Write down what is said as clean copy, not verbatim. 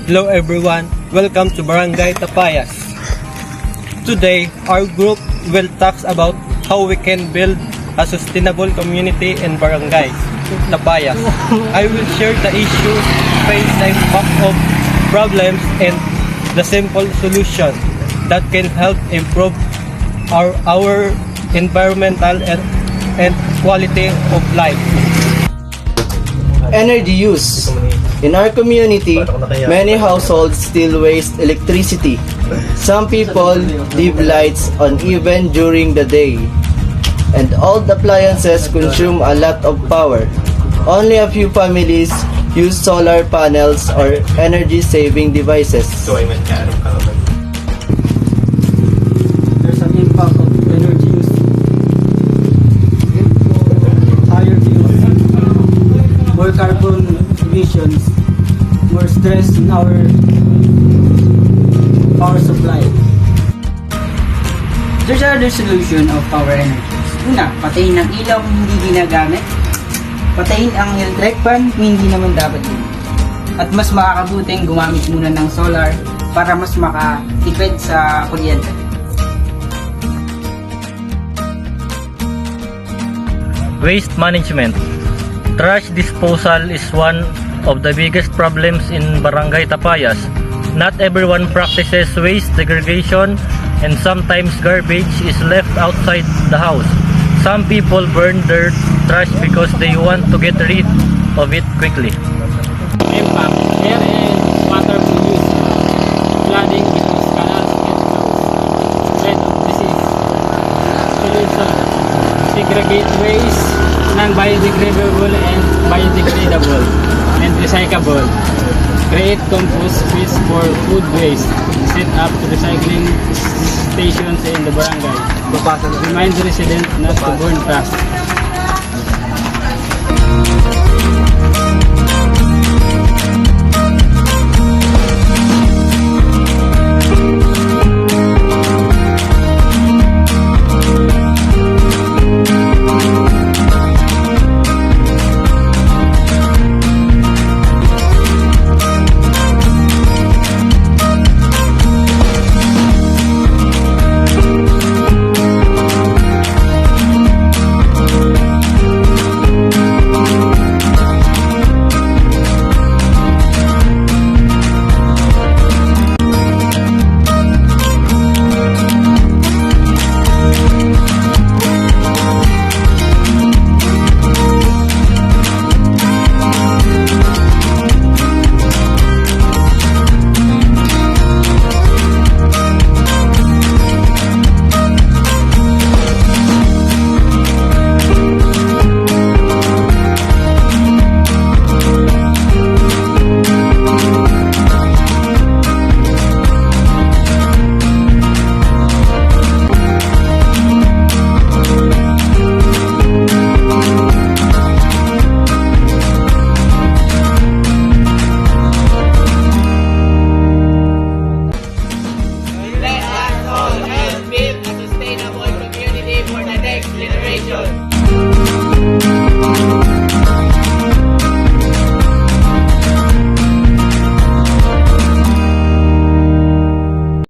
Hello everyone, welcome to Barangay Tapayas. Today, our group will talk about how we can build a sustainable community in Barangay Tapayas. I will share the issues, face the impact of problems, and the simple solution that can help improve our environmental and quality of life. Energy use. In our community, many households still waste electricity. Some people leave lights on even during the day. And old appliances consume a lot of power. Only a few families use solar panels or energy-saving devices. There's an impact of energy use. Higher bills, more carbon emissions, more stress in our power supply. There's another solution of power energy. Una, patayin ang ilaw kung hindi ginagamit. Patayin ang electric fan kung hindi naman dapat yun. At mas makakabuting gumamit muna ng solar para mas makatipid sa kuryente. Waste management. Trash disposal is one of the biggest problems in Barangay Tapayas. Not everyone practices waste segregation, and sometimes garbage is left outside the house. Some people burn their trash because they want to get rid of it quickly. Impact, air and water pollution. Flooding because canals get closed. Spread of disease. Solution. Segregate waste non-biodegradable and biodegradable and recyclable. Create compost pits for food waste. Set up recycling stations in the barangay. Remind residents not to burn trash.